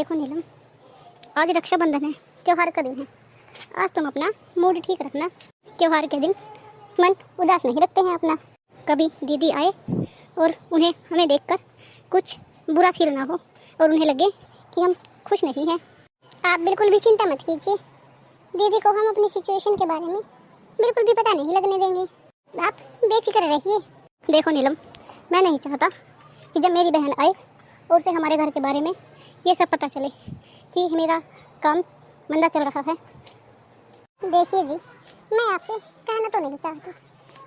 देखो नीलम, आज रक्षाबंधन है, त्योहार का दिन है। आज तुम अपना मूड ठीक रखना। त्योहार के दिन मन उदास नहीं रखते हैं अपना। कभी दीदी आए और उन्हें हमें देखकर कुछ बुरा फील ना हो और उन्हें लगे कि हम खुश नहीं हैं। आप बिल्कुल भी चिंता मत कीजिए, दीदी को हम अपनी सिचुएशन के बारे में बिल्कुल भी पता नहीं लगने देंगे। आप बेफिक्र रहिए। देखो नीलम, मैं नहीं चाहता कि जब मेरी बहन आए और उसे हमारे घर के बारे में ये सब पता चले कि मेरा काम मंदा चल रहा है। देखिए जी, मैं आपसे कहना तो नहीं चाहती,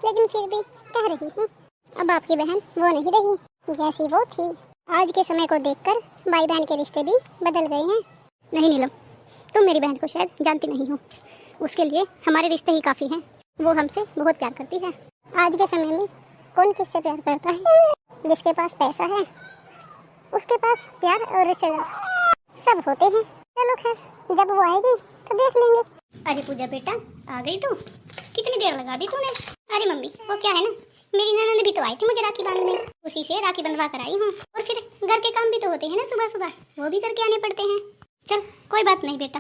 लेकिन फिर भी कह रही हूँ। अब आपकी बहन वो नहीं रही जैसी वो थी। आज के समय को देखकर भाई बहन के रिश्ते भी बदल गए हैं। नहीं नीलम, तुम मेरी बहन को शायद जानती नहीं हो। उसके लिए हमारे रिश्ते ही काफ़ी हैं। वो हमसे बहुत प्यार करती है। आज के समय में कौन किससे प्यार करता है? जिसके पास पैसा है उसके पास प्यार और रिश्तेदार सब होते हैं। चलो खैर, जब वो आएगी तो देख लेंगे। अरे पूजा बेटा, आ गई तू? कितनी देर लगा दी तूने? अरे मम्मी, वो क्या है ना, मेरी ननद भी तो आई थी मुझे राखी बांधने, उसी से राखी बंधवा कर आई हूँ। और फिर घर के काम भी तो होते हैं ना सुबह सुबह, वो भी करके आने पड़ते हैं। चल कोई बात नहीं बेटा,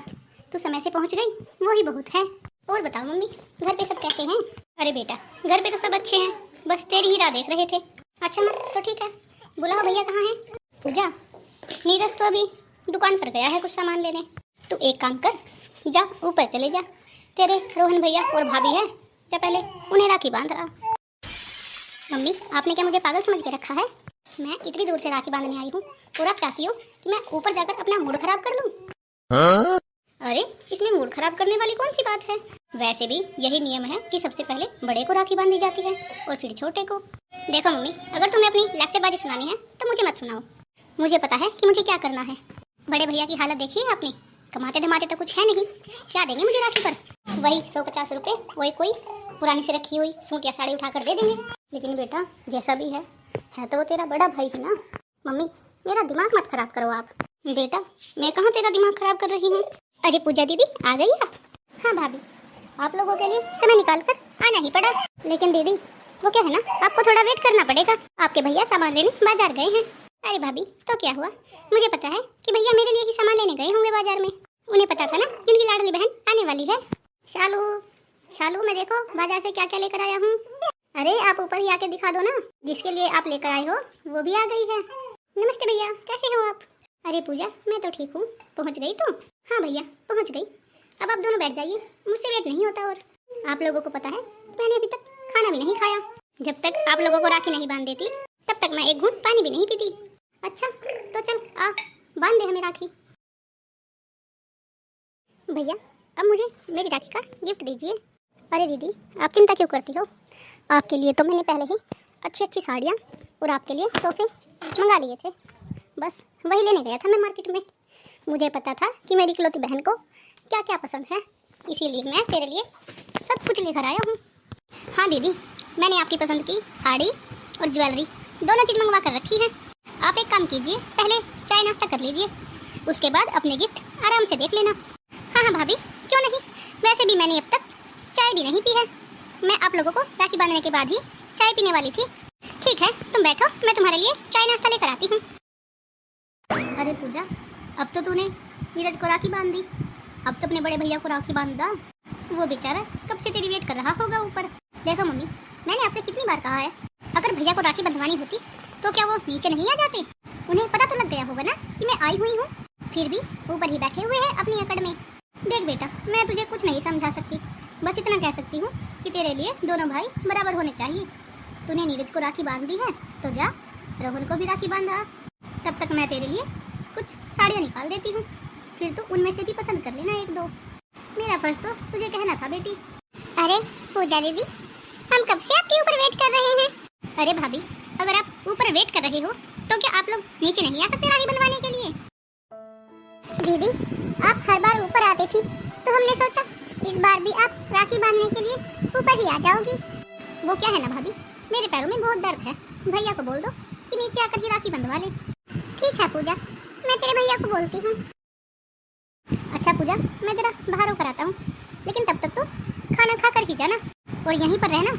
तू समय से पहुँच गई, वो ही बहुत है। और बताओ मम्मी, घर पे सब कैसे हैं? अरे बेटा, घर पे तो सब अच्छे हैं, बस तेरी ही राह देख रहे थे। अच्छा माँ, तो ठीक है, बुलाओ भैया कहाँ हैं? पूजा, नीरज तो अभी दुकान पर गया है कुछ सामान लेने। तू एक काम कर, जा ऊपर चले जा, तेरे रोहन भैया और भाभी है, जा पहले उन्हें राखी बांध रहा। मम्मी, आपने क्या मुझे पागल समझ के रखा है? मैं इतनी दूर से राखी बांधने आई हूँ और आप चाहती हो कि मैं ऊपर जाकर अपना मूड खराब कर लूँ? अरे इसमें मूड खराब करने वाली कौन सी बात है? वैसे भी यही नियम है कि सबसे पहले बड़े को राखी बांधी जाती है और फिर छोटे को। देखो मम्मी, अगर तुम्हें अपनी लेक्चरबाजी सुनानी है तो मुझे मत सुनाओ। मुझे पता है कि मुझे क्या करना है। बड़े भैया की हालत देखी है आपने? कमाते धमाते तो कुछ है नहीं, क्या देंगे मुझे राखी पर? वही 150 रुपये, वही कोई पुरानी से रखी हुई सूट या साड़ी उठा कर दे देंगे। लेकिन बेटा, जैसा भी है तो वो तेरा बड़ा भाई है ना। मम्मी, मेरा दिमाग मत खराब करो आप। बेटा, मैं कहाँ तेरा दिमाग खराब कर रही हूँ? अरे पूजा दीदी, आ गई आप? हाँ भाभी, आप लोगों के लिए समय निकाल कर आना ही पड़ा। लेकिन दीदी, वो क्या है ना, आपको थोड़ा वेट करना पड़ेगा। आपके भैया सामान लेने बाजार गए हैं। अरे भाभी, तो क्या हुआ? मुझे पता है कि भैया मेरे लिए ही सामान लेने गए होंगे बाजार में। उन्हें पता था ना कि उनकी लाडली बहन आने वाली है। शालू, शालू, मैं देखो बाजार से क्या क्या लेकर आया हूँ। अरे आप ऊपर ही आके दिखा दो ना, जिसके लिए आप लेकर आए हो वो भी आ गई है। नमस्ते भैया, कैसे हो आप? अरे पूजा, मैं तो ठीक हूँ। पहुँच गई तो? हाँ भैया, पहुँच गई। अब आप दोनों बैठ जाइए, मुझसे वेट नहीं होता। और आप लोगों को पता है मैंने अभी तक खाना भी नहीं खाया। जब तक आप लोगों को राखी नहीं बांध देती तब तक मैं एक घूंट पानी भी नहीं पीती। अच्छा, तो चल आ, बांध दे हमें राखी। भैया, अब मुझे मेरी राखी का गिफ्ट दीजिए। अरे दीदी, आप चिंता क्यों करती हो? आपके लिए तो मैंने पहले ही अच्छी अच्छी साड़ियाँ और आपके लिए तोहफे मंगा लिए थे। बस वही लेने गया था मैं मार्केट में। मुझे पता था कि मेरी इकलौती बहन को क्या क्या पसंद है, इसीलिए मैं तेरे लिए सब कुछ लेकर आया हूँ। हाँ दीदी, मैंने आपकी पसंद की साड़ी और ज्वेलरी दोनों चीज़ मंगवा कर रखी है। आप एक काम कीजिए, पहले चाय नाश्ता कर लीजिए, उसके बाद अपने गिफ्ट आराम से देख लेना। हाँ हाँ भाभी, क्यों नहीं, वैसे भी मैंने अब तक चाय भी नहीं पी है। मैं आप लोगों को राखी बांधने के बाद ही चाय पीने वाली थी। ठीक है, तुम बैठो, मैं तुम्हारे लिए चाय नाश्ता लेकर आती हूँ। अरे पूजा, अब तो तूने नीरज को राखी बांध दी, अब तो अपने बड़े भैया को राखी बांध दा। वो बेचारा कब से तेरी वेट कर रहा होगा ऊपर। देखो मम्मी, मैंने आपसे कितनी बार कहा है, अगर भैया को राखी बंधवानी होती तो क्या वो नीचे नहीं आ जाते? उन्हें पता तो लग गया होगा ना कि मैं आई हुई हूँ, फिर भी ऊपर ही बैठे हुए हैं अपनी अकड़ में। देख बेटा, मैं तुझे कुछ नहीं समझा सकती, बस इतना कह सकती हूँ कि तेरे लिए दोनों भाई बराबर होने चाहिए। तूने नीरज को राखी बांध दी है तो जा रोहन को भी राखी बांधा। तब तक मैं तेरे लिए कुछ साड़ियाँ निकाल देती हूँ, फिर तो उनमें से भी पसंद कर लेना एक दो। मेरा फर्ज तो तुझे कहना था बेटी। अरे पूजा दीदी, हम कब से आपके ऊपर वेट कर रहे हैं। अरे भाभी, अगर आप ऊपर वेट कर रहे हो तो क्या आप लोग नीचे नहीं आ सकते राखी बंधवाने के लिए? दीदी, आप हर बार ऊपर आती थी तो हमने सोचा इस बार भी आप राखी बांधने के लिए ऊपर ही आ जाओगी। वो क्या है ना भाभी, मेरे पैरों में बहुत दर्द है, भैया को बोल दो कि नीचे आकर ही राखी बंधवा ले। ठीक है पूजा, मैं तेरे भैया को बोलती हूँ। अच्छा पूजा, मैं जरा बाहर होकर आता हूँ, लेकिन तब तक तो खाना खा कर ही जाना और यहीं पर रहना।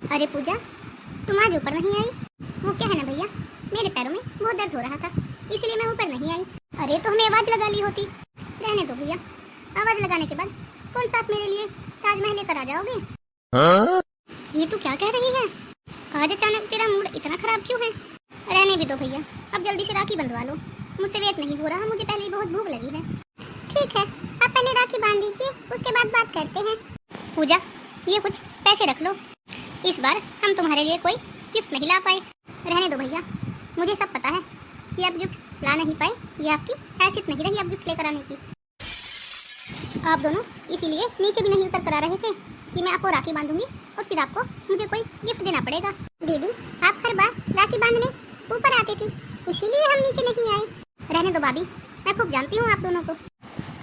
अरे पूजा, तुम आज ऊपर नहीं आई? वो क्या है ना भैया, मेरे पैरों में बहुत दर्द हो रहा था, इसलिए मैं ऊपर नहीं आई। अरे तो हमें आवाज़ लगा ली होती। रहने दो भैया, आवाज़ लगाने के बाद कौन सा आप मेरे लिए ताजमहल लेकर आ जाओगे? ये तू क्या कह रही है? आज अचानक तेरा मूड इतना खराब क्यों है? रहने भी दो भैया, अब जल्दी से राखी बंधवा लो, मुझसे वेट नहीं हो रहा, मुझे पहले ही बहुत भूख लगी है। ठीक है, आप पहले राखी बांध दीजिए, उसके बाद बात करते हैं। पूजा, ये कुछ पैसे रख लो, इस बार हम तुम्हारे लिए कोई गिफ्ट नहीं ला पाए। रहने दो भैया, मुझे सब पता है कि आप गिफ्ट ला नहीं पाए, ये आपकी हैसियत नहीं रही आप गिफ्ट लेकर आने की। आप दोनों इसीलिए नीचे भी नहीं उतर कर आ रहे थे कि मैं आपको राखी बांधूंगी और फिर आपको मुझे कोई गिफ्ट देना पड़ेगा। दीदी, आप हर बार राखी बांधने ऊपर आती थी, इसीलिए हम नीचे नहीं आए। रहने दो भाभी, मैं खूब जानती हूँ आप दोनों को।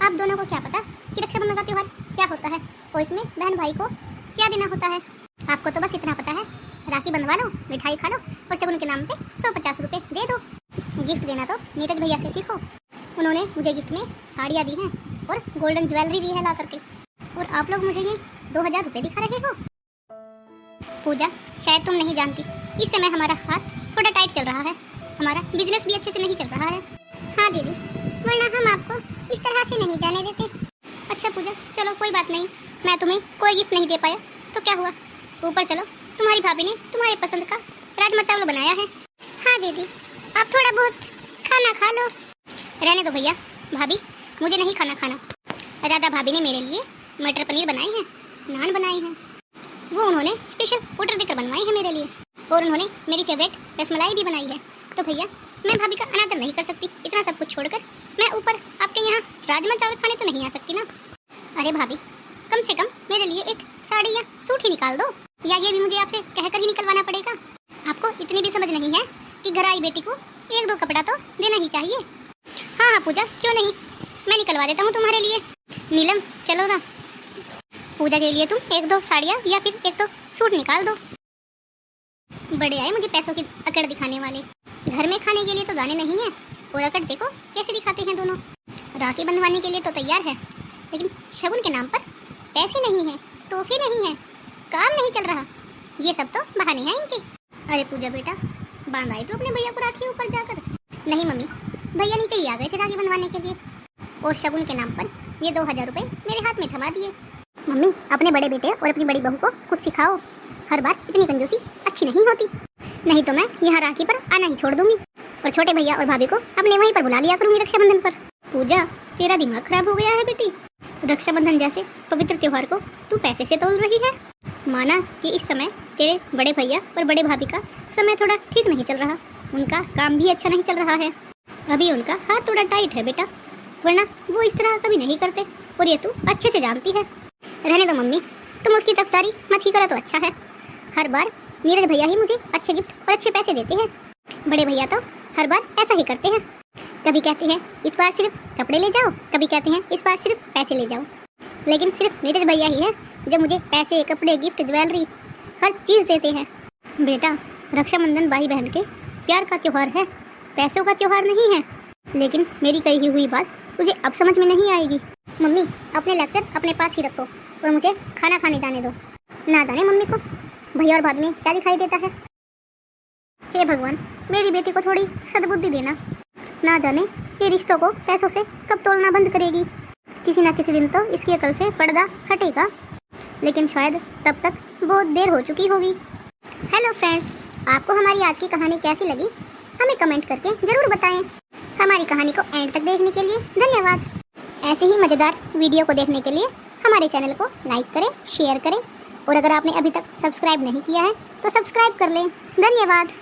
आप दोनों को क्या पता कि रक्षाबंधन का त्यौहार क्या होता है और इसमें बहन भाई को क्या देना होता है। आपको तो बस इतना पता है, राखी बंधवा लो, मिठाई खा लो और शगुन के नाम पे 150 रुपये दे दो। गिफ्ट देना तो नीरज भैया से सीखो, उन्होंने मुझे गिफ्ट में साड़ियाँ दी हैं और गोल्डन ज्वेलरी दी है ला करके, और आप लोग मुझे ये 2000 रुपये दिखा रहे हो। पूजा, शायद तुम नहीं जानती, इस समय हमारा हाथ थोड़ा टाइट चल रहा है, हमारा बिजनेस भी अच्छे से नहीं चल रहा है। हाँ दीदी, वरना हम आपको इस तरह से नहीं जाने देते। अच्छा पूजा, चलो कोई बात नहीं, मैं तुम्हें कोई गिफ्ट नहीं दे पाया तो क्या हुआ, ऊपर चलो, तुम्हारी भाभी ने तुम्हारे पसंद का राजमा चावल बनाया है। हाँ दीदी, आप थोड़ा बहुत खाना खा लो। रहने दो भैया, भाभी मुझे नहीं खाना। राधा भाभी ने मेरे लिए मटर पनीर बनाई है, नान बनाई है, वो उन्होंने स्पेशल ऑर्डर देकर बनवाई है मेरे लिए, और उन्होंने मेरी फेवरेट रसमलाई भी बनाई है। तो भैया, मैं भाभी का अनादर नहीं कर सकती, इतना सब कुछ छोड़कर मैं ऊपर आपके यहाँ राजमा चावल खाने तो नहीं आ सकती ना। अरे भाभी, कम से कम मेरे लिए एक साड़ी या सूट ही निकाल दो, या ये भी मुझे आपसे कहकर ही निकलवाना पड़ेगा। आपको इतनी भी समझ नहीं है कि घर आई बेटी को 1-2 कपड़ा तो देना ही चाहिए। हाँ पूजा, क्यों नहीं, मैं निकलवा देता हूँ तुम्हारे लिए। नीलम, चलो ना, पूजा के लिए तुम 1-2 साड़ियाँ या फिर 1-2 सूट निकाल दो। बड़े आए मुझे पैसों की अकड़ दिखाने वाले, घर में खाने के लिए तो जाने नहीं है, और अकड़ देखो कैसे दिखाते हैं दोनों। राखी बंधवाने के लिए तो तैयार है, लेकिन शगुन के नाम पर पैसे नहीं है, तोहफे नहीं है, काम नहीं चल रहा, ये सब तो बहाने हैं इनके। अरे पूजा बेटा, बांध आई तो अपने भैया को राखी ऊपर जाकर। नहीं मम्मी, भैया नीचे ही आ गए थे राखी बंधवाने के लिए, और शगुन के नाम पर ये 2000 रुपये मेरे हाथ में थमा दिए। मम्मी, अपने बड़े बेटे और अपनी बड़ी बहू को कुछ सिखाओ, हर बार इतनी कंजूसी अच्छी नहीं होती, नहीं तो मैं यहाँ राखी पर आना ही छोड़ दूंगी और छोटे भैया और भाभी को अपने वहीं पर बुला लिया करूंगी रक्षाबंधन पर। पूजा, तेरा दिमाग खराब हो गया है बेटी, रक्षाबंधन जैसे पवित्र त्योहार को तू पैसे से तोल रही है। माना कि इस समय तेरे बड़े भैया और बड़े भाभी का समय थोड़ा ठीक नहीं चल रहा, उनका काम भी अच्छा नहीं चल रहा है, अभी उनका हाथ थोड़ा टाइट है बेटा, वरना वो इस तरह कभी नहीं करते, और ये तू अच्छे से जानती है। रहने दो मम्मी, तुम उसकी तरफदारी मत ही करो तो अच्छा है, हर बार नीरज भैया ही मुझे अच्छे गिफ्ट और अच्छे पैसे देते हैं, बड़े भैया तो हर बार ऐसा ही करते हैं, कभी कहते हैं इस बार सिर्फ कपड़े ले जाओ, कभी कहते हैं इस बार सिर्फ पैसे ले जाओ, लेकिन सिर्फ नीरज भैया ही है जब मुझे पैसे, कपड़े, गिफ्ट, ज्वेलरी हर चीज़ देते हैं। बेटा, रक्षाबंधन भाई बहन के प्यार का त्यौहार है, पैसों का त्यौहार नहीं है, लेकिन मेरी कही हुई बात तुझे अब समझ में नहीं आएगी। मम्मी, अपने लेक्चर अपने पास ही रखो और मुझे खाना खाने जाने दो, ना जाने मम्मी को भैया और भाभी में क्या दिखाई देता है। हे भगवान, मेरी बेटी को थोड़ी सद्बुद्धि देना, ना जाने ये रिश्तों को पैसों से कब तोड़ना बंद करेगी, किसी ना किसी दिन तो इसकी अकल से पर्दा हटेगा, लेकिन शायद तब तक बहुत देर हो चुकी होगी। हेलो फ्रेंड्स, आपको हमारी आज की कहानी कैसी लगी हमें कमेंट करके ज़रूर बताएं। हमारी कहानी को एंड तक देखने के लिए धन्यवाद। ऐसे ही मज़ेदार वीडियो को देखने के लिए हमारे चैनल को लाइक करें, शेयर करें, और अगर आपने अभी तक सब्सक्राइब नहीं किया है तो सब्सक्राइब कर लें। धन्यवाद।